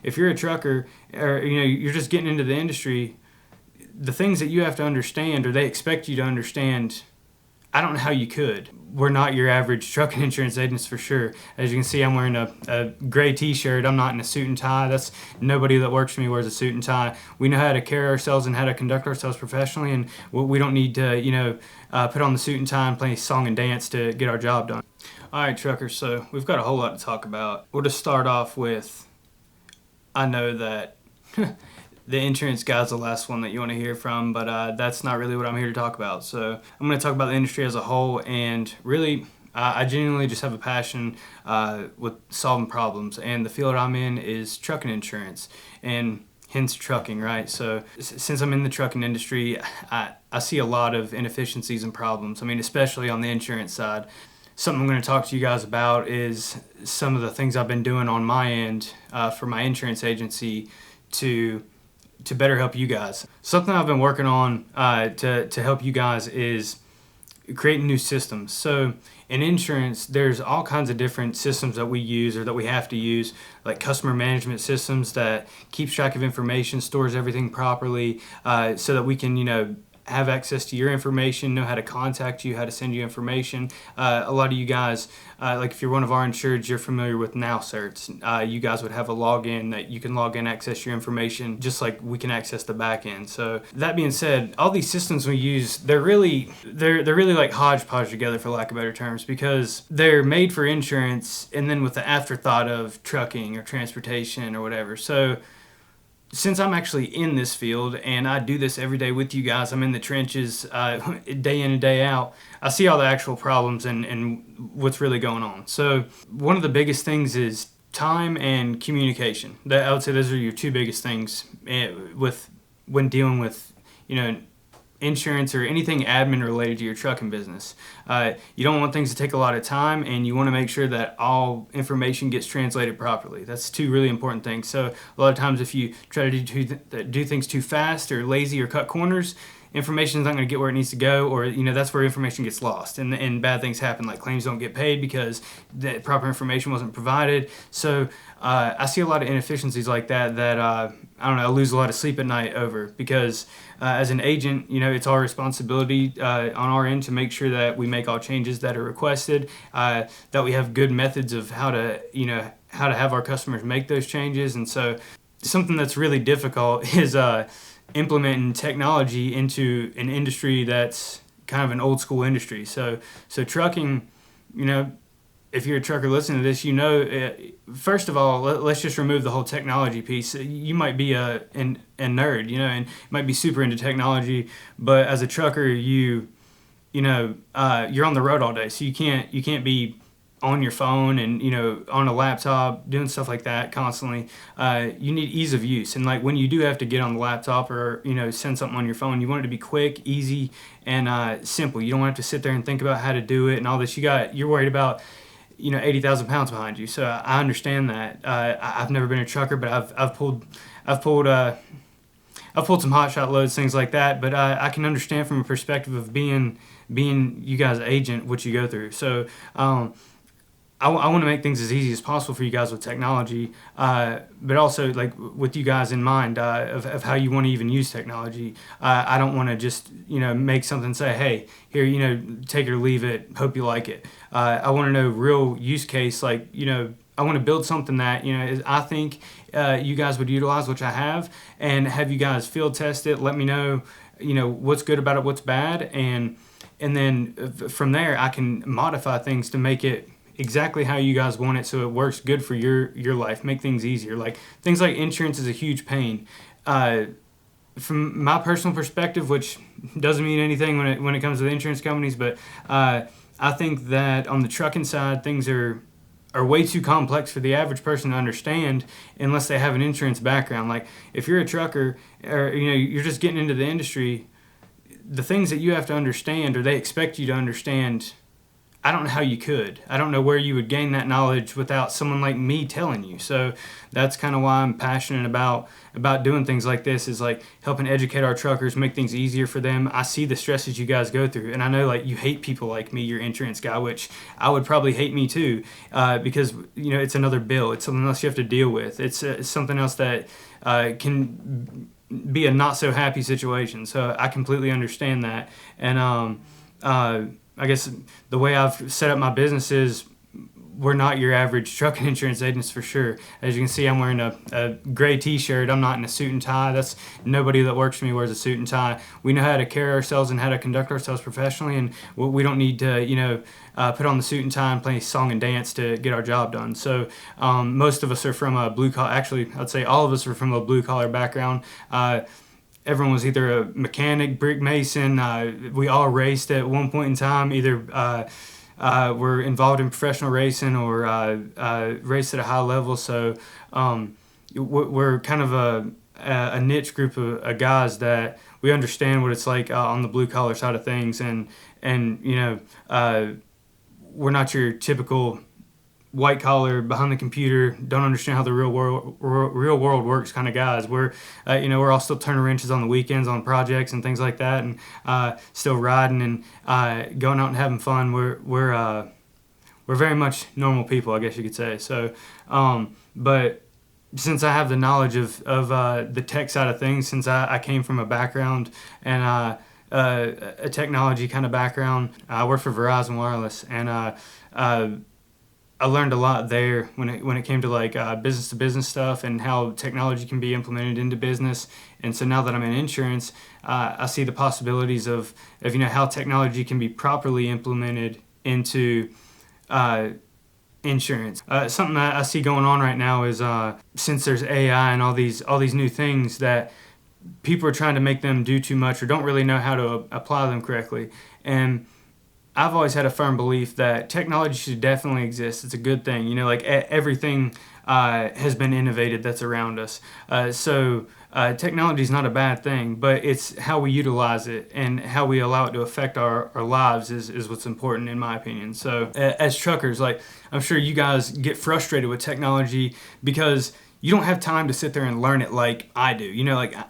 if you're a trucker or you're just getting into the industry, the things that you have to understand or they expect you to understand, I don't know how you could. We're not your average trucking insurance agents for sure. As you can see, I'm wearing a gray t-shirt. I'm not in a suit and tie. That's nobody that works for me wears a suit and tie. We know how to carry ourselves and how to conduct ourselves professionally, and we don't need to, put on the suit and tie and play song and dance to get our job done. All right, truckers, so we've got a whole lot to talk about. We'll just start off with, I know that the insurance guy's the last one that you want to hear from, but that's not really what I'm here to talk about. So I'm going to talk about the industry as a whole, and really, I genuinely just have a passion with solving problems, and the field I'm in is trucking insurance, and hence trucking, right? So since I'm in the trucking industry, I see a lot of inefficiencies and problems. I mean, especially on the insurance side. Something I'm going to talk to you guys about is some of the things I've been doing on my end for my insurance agency to better help you guys. Something I've been working on to help you guys is creating new systems. So in insurance, there's all kinds of different systems that we use or that we have to use, like customer management systems that keeps track of information, stores everything properly, so that we can, have access to your information, know how to contact you, how to send you information. A lot of you guys, like if you're one of our insureds, you're familiar with Now Certs. You guys would have a login that you can log in, access your information, just like we can access the back end. So that being said, all these systems we use, they're really like hodgepodge together, for lack of better terms, because they're made for insurance and then with the afterthought of trucking or transportation or whatever. So since I'm actually in this field and I do this every day with you guys, I'm in the trenches day in and day out, I see all the actual problems and what's really going on. So one of the biggest things is time and communication. I would say those are your two biggest things when dealing with, insurance or anything admin related to your trucking business. You don't want things to take a lot of time, and you want to make sure that all information gets translated properly. That's two really important things. So a lot of times if you try to do things too fast or lazy or cut corners, information is not going to get where it needs to go, or that's where information gets lost, and bad things happen, like claims don't get paid because the proper information wasn't provided. So I see a lot of inefficiencies like that I lose a lot of sleep at night over, because as an agent, it's our responsibility on our end to make sure that we make all changes that are requested, that we have good methods of how to have our customers make those changes. And so something that's really difficult is implementing technology into an industry that's kind of an old school industry. So trucking, if you're a trucker listening to this, first of all, let's just remove the whole technology piece. You might be a nerd, and might be super into technology, but as a trucker, you're on the road all day, so you can't be on your phone and on a laptop doing stuff like that constantly. You need ease of use, and like when you do have to get on the laptop or send something on your phone, you want it to be quick, easy, and simple. You don't have to sit there and think about how to do it and all this. You're worried about 80,000 pounds behind you. So I understand that. I've never been a trucker, but I've pulled some hot shot loads, things like that. But I can understand from a perspective of being you guys' agent what you go through. So I want to make things as easy as possible for you guys with technology, but also like with you guys in mind of how you want to even use technology. I don't want to just make something say, hey, here, take it or leave it, hope you like it. I want to know real use case, like I want to build something that I think you guys would utilize, which I have you guys field test it. Let me know what's good about it, what's bad, and then from there I can modify things to make it exactly how you guys want it, so it works good for your life, make things easier. Like things like insurance is a huge pain. From my personal perspective, which doesn't mean anything when it comes to the insurance companies, but I think that on the trucking side, things are way too complex for the average person to understand unless they have an insurance background. Like if you're a trucker or you're just getting into the industry, the things that you have to understand or they expect you to understand, I don't know how you could. I don't know where you would gain that knowledge without someone like me telling you. So that's kind of why I'm passionate about doing things like this, is like helping educate our truckers, make things easier for them. I see the stresses you guys go through, and I know like you hate people like me, your insurance guy, which I would probably hate me too, because it's another bill. It's something else you have to deal with. It's something else that can be a not so happy situation. So I completely understand that, and I guess the way I've set up my business is we're not your average trucking insurance agents for sure. As you can see, I'm wearing a gray t-shirt. I'm not in a suit and tie. That's nobody that works for me wears a suit and tie. We know how to carry ourselves and how to conduct ourselves professionally, and we don't need to, put on the suit and tie and play song and dance to get our job done. So most of us are from a blue collar. Actually, I'd say all of us are from a blue collar background. Everyone was either a mechanic, brick mason. We all raced at one point in time. Either were involved in professional racing or raced at a high level. So we're kind of a niche group of guys that we understand what it's like on the blue collar side of things, and we're not your typical white collar, behind the computer, don't understand how the real world works kind of guys. We're all still turning wrenches on the weekends on projects and things like that, and still riding and going out and having fun. We're very much normal people, I guess you could say. So, but since I have the knowledge of the tech side of things, since I came from a background and a technology kind of background, I worked for Verizon Wireless, and I learned a lot there when it came to like business to business stuff and how technology can be implemented into business. And so now that I'm in insurance, I see the possibilities of how technology can be properly implemented into insurance. Something that I see going on right now is since there's AI and all these new things that people are trying to make them do too much or don't really know how to apply them correctly. And I've always had a firm belief that technology should definitely exist. It's a good thing. Everything has been innovated that's around us. So technology is not a bad thing, but it's how we utilize it and how we allow it to affect our lives is what's important, in my opinion. So as truckers, like, I'm sure you guys get frustrated with technology because you don't have time to sit there and learn it like I do.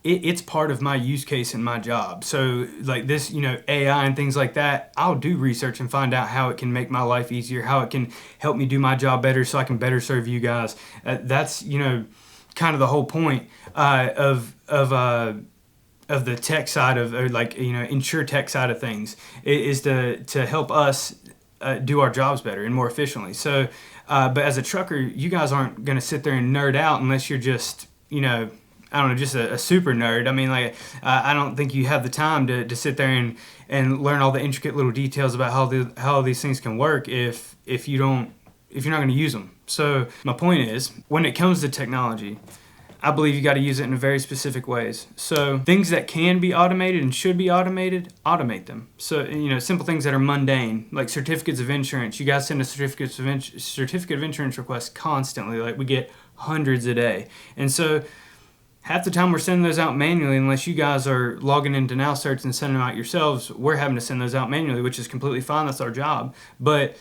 It's part of my use case in my job. So like this, AI and things like that, I'll do research and find out how it can make my life easier, how it can help me do my job better so I can better serve you guys. That's, kind of the whole point of the tech side of, or like, insure tech side of things is to help us do our jobs better and more efficiently. So, but as a trucker, you guys aren't going to sit there and nerd out unless you're just, just a super nerd. I mean, like, I don't think you have the time to sit there and learn all the intricate little details about how these things can work if you're not going to use them. So my point is, when it comes to technology, I believe you got to use it in very specific ways. So things that can be automated and should be automated, automate them. So, simple things that are mundane, like certificates of insurance. You guys send a certificate of insurance request constantly. Like, we get hundreds a day. And so half the time we're sending those out manually, unless you guys are logging into Now Certs and sending them out yourselves. We're having to send those out manually, which is completely fine. That's our job. But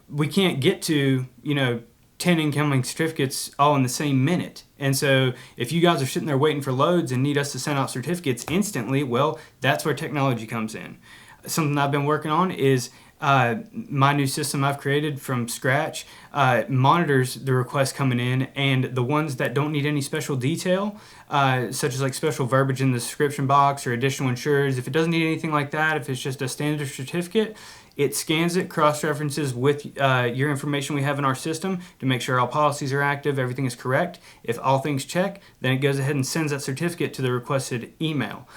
we can't get to, 10 incoming certificates all in the same minute. And so if you guys are sitting there waiting for loads and need us to send out certificates instantly, well, that's where technology comes in. Something I've been working on is my new system I've created from scratch monitors the requests coming in, and the ones that don't need any special detail, such as like special verbiage in the description box or additional insurers, if it doesn't need anything like that, if it's just a standard certificate, it scans it, cross-references with your information we have in our system to make sure all policies are active, everything is correct. If all things check, then it goes ahead and sends that certificate to the requested email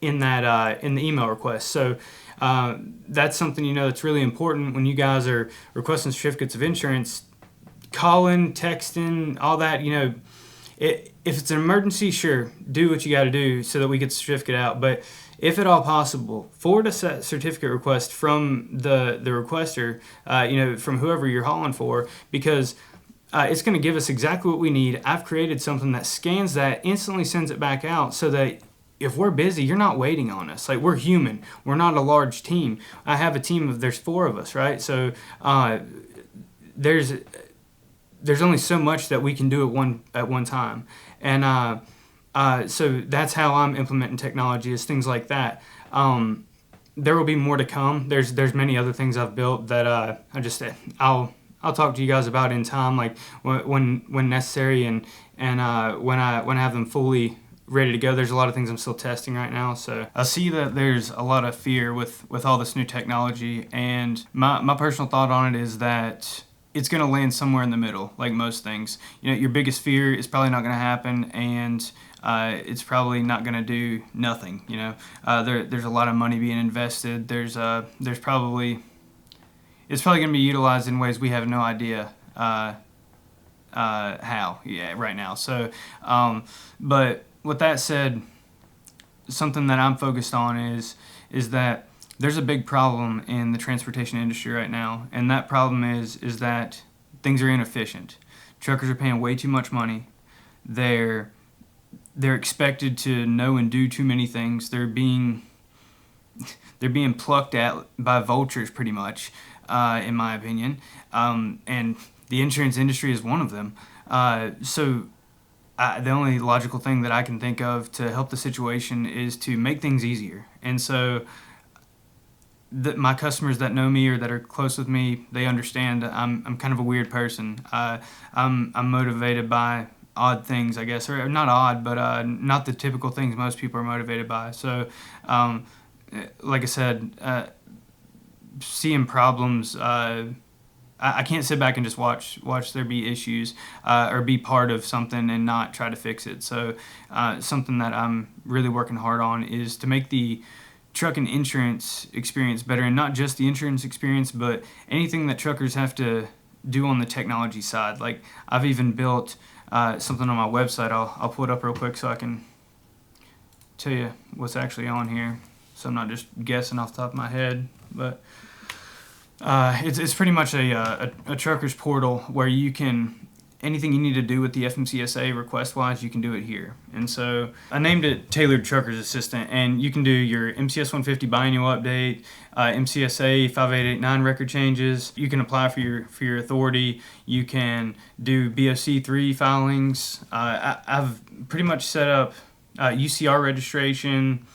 in the email request. So that's something that's really important when you guys are requesting certificates of insurance. Calling, texting, all that. If it's an emergency, sure, do what you got to do so that we get the certificate out. But if at all possible, forward a certificate request from the requester, from whoever you're hauling for, because it's going to give us exactly what we need. I've created something that scans that, instantly sends it back out so that if we're busy, you're not waiting on us. Like, we're human. We're not a large team. I have a team of, there's 4 of us, right? So there's only so much that we can do at one time. And so that's how I'm implementing technology, is things like that. There will be more to come. There's many other things I've built that I'll talk to you guys about in time, like when necessary, and when I have them fully ready to go. There's a lot of things I'm still testing right now, so I see that there's a lot of fear with all this new technology, and my personal thought on it is that it's going to land somewhere in the middle, like most things. Your biggest fear is probably not going to happen, and it's probably not going to do nothing. There's a lot of money being invested. It's probably going to be utilized in ways we have no idea how right now. So, but with that said, something that I'm focused on is that there's a big problem in the transportation industry right now, and that problem is that things are inefficient. Truckers are paying way too much money. They're expected to know and do too many things. They're being plucked at by vultures, pretty much, in my opinion. And the insurance industry is one of them. The only logical thing that I can think of to help the situation is to make things easier. And so my customers that know me or that are close with me, they understand I'm kind of a weird person. I'm motivated by odd things, I guess, or not odd, but not the typical things most people are motivated by. So, like I said, seeing problems, I can't sit back and just watch there be issues or be part of something and not try to fix it. So something that I'm really working hard on is to make the truck and insurance experience better, and not just the insurance experience, but anything that truckers have to do on the technology side. Like, I've even built something on my website. I'll pull it up real quick so I can tell you what's actually on here, so I'm not just guessing off the top of my head. But it's pretty much a trucker's portal where you can, anything you need to do with the FMCSA request-wise, you can do it here. And so I named it Tailor'd Trucker's Assistant, and you can do your MCS 150 biannual update, MCSA 5889 record changes. You can apply for your authority. You can do BOC 3 filings. I've pretty much set up UCR registration.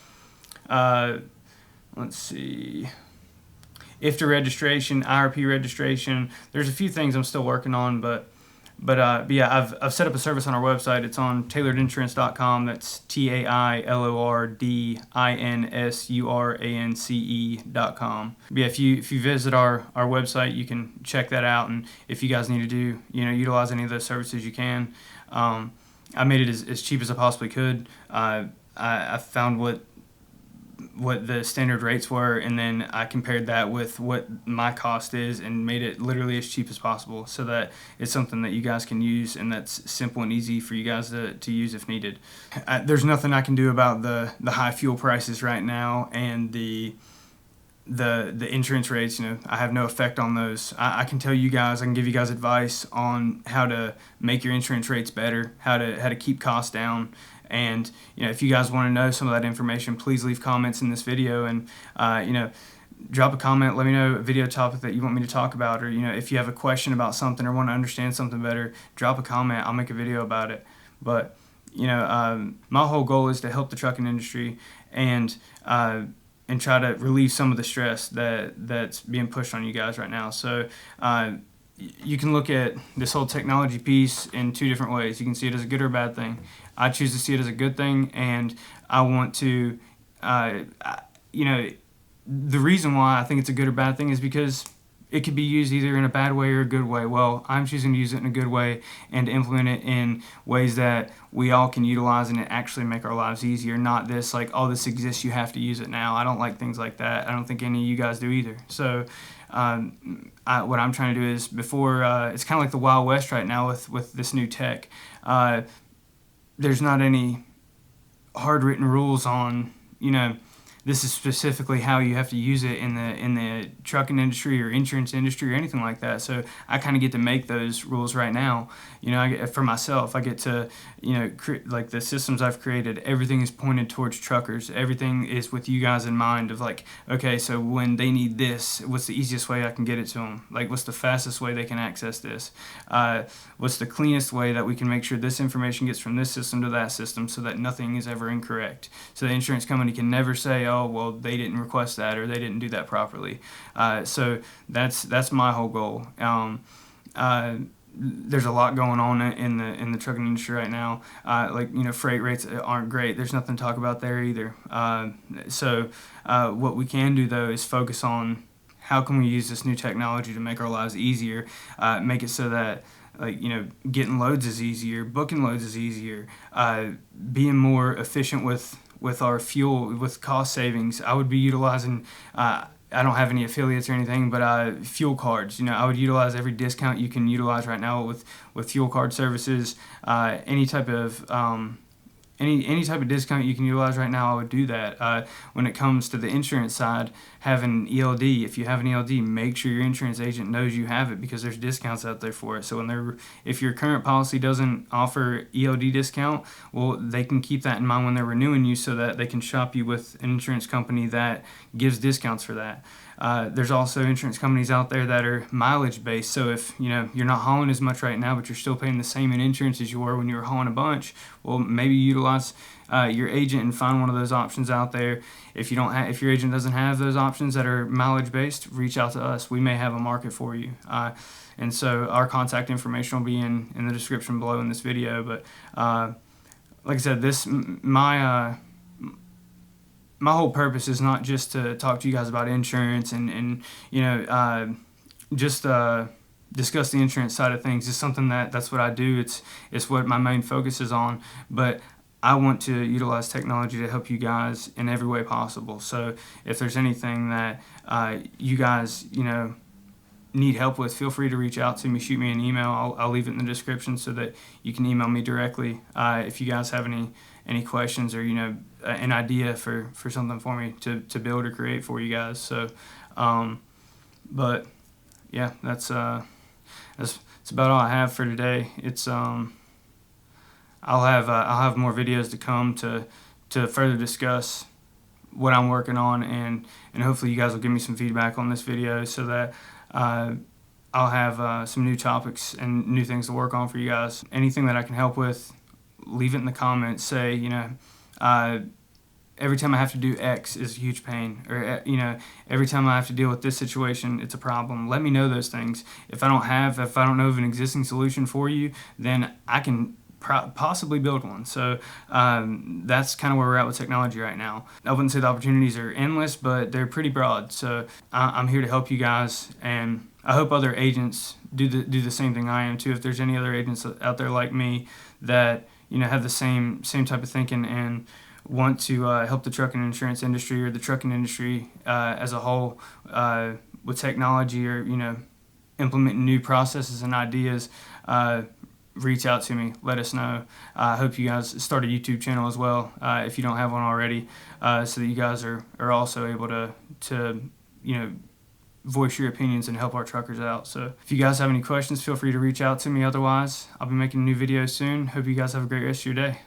Let's see. IFTA registration, IRP registration. There's a few things I'm still working on, but yeah, I've set up a service on our website. It's on tailordinsurance.com. That's tailordinsurance.com. But yeah, if you visit our website, you can check that out, and if you guys need to utilize any of those services, you can. I made it as cheap as I possibly could. I found what the standard rates were, and then I compared that with what my cost is and made it literally as cheap as possible, so that it's something that you guys can use and that's simple and easy for you guys to use if needed. There's nothing I can do about the high fuel prices right now, and the insurance rates. I have no effect on those. I can tell you guys, I can give you guys advice on how to make your insurance rates better, how to keep costs down. And if you guys want to know some of that information, please leave comments in this video, and drop a comment. Let me know a video topic that you want me to talk about, or if you have a question about something or want to understand something better, drop a comment. I'll make a video about it. But my whole goal is to help the trucking industry and try to relieve some of the stress that's being pushed on you guys right now. So you can look at this whole technology piece in 2 different ways. You can see it as a good or a bad thing. I choose to see it as a good thing, and I want to, the reason why I think it's a good or bad thing is because it could be used either in a bad way or a good way. Well, I'm choosing to use it in a good way and to implement it in ways that we all can utilize and actually make our lives easier, not this like, oh, this exists, you have to use it now. I don't like things like that. I don't think any of you guys do either. So what I'm trying to do is, before it's kind of like the Wild West right now with this new tech. There's not any hard written rules on this is specifically how you have to use it in the trucking industry or insurance industry or anything like that. So I kind of get to make those rules right now. For myself, I get to, like the systems I've created, everything is pointed towards truckers. Everything is with you guys in mind of like, okay, so when they need this, what's the easiest way I can get it to them? Like, what's the fastest way they can access this? What's the cleanest way that we can make sure this information gets from this system to that system so that nothing is ever incorrect? So the insurance company can never say, oh, well, they didn't request that or they didn't do that properly. So that's my whole goal. There's a lot going on in the trucking industry right now. Freight rates aren't great. There's nothing to talk about there either. So what we can do though is focus on how can we use this new technology to make our lives easier, make it so that getting loads is easier, booking loads is easier, being more efficient with our fuel, with cost savings. I would be utilizing, I don't have any affiliates or anything, but fuel cards. I would utilize every discount you can utilize right now with fuel card services. Any type of any type of discount you can utilize right now, I would do that. When it comes to the insurance side, having ELD, if you have an ELD, make sure your insurance agent knows you have it because there's discounts out there for it. So if your current policy doesn't offer ELD discount, well, they can keep that in mind when they're renewing you so that they can shop you with an insurance company that gives discounts for that. There's also insurance companies out there that are mileage based. So if you're not hauling as much right now, but you're still paying the same in insurance as you were when you were hauling a bunch, well, maybe utilize your agent and find one of those options out there. If your agent doesn't have those options that are mileage based, reach out to us. We may have a market for you. And so our contact information will be in the description below in this video. But like I said, my whole purpose is not just to talk to you guys about insurance and just discuss the insurance side of things. It's something that's what I do. It's what my main focus is on. But I want to utilize technology to help you guys in every way possible. So if there's anything that you guys need help with, feel free to reach out to me. Shoot me an email. I'll leave it in the description so that you can email me directly if you guys have any questions or an idea for something for me to build or create for you guys. So but yeah, that's about all I have for today. It's I'll have more videos to come to further discuss what I'm working on, and hopefully you guys will give me some feedback on this video so that I'll have some new topics and new things to work on for you guys. Anything that I can help with, leave it in the comments. Say, every time I have to do X is a huge pain, or every time I have to deal with this situation, it's a problem. Let me know those things. If I don't know of an existing solution for you, then I can possibly build one. So that's kind of where we're at with technology right now. I wouldn't say the opportunities are endless, but they're pretty broad. So I'm here to help you guys, and I hope other agents do the same thing I am too. If there's any other agents out there like me that have the same type of thinking and want to help the trucking insurance industry or the trucking industry as a whole with technology, or implementing new processes and ideas, reach out to me. Let us know. I hope you guys start a YouTube channel as well if you don't have one already, so that you guys are also able to voice your opinions and help our truckers out. So if you guys have any questions, feel free to reach out to me. Otherwise, I'll be making new videos soon. Hope you guys have a great rest of your day.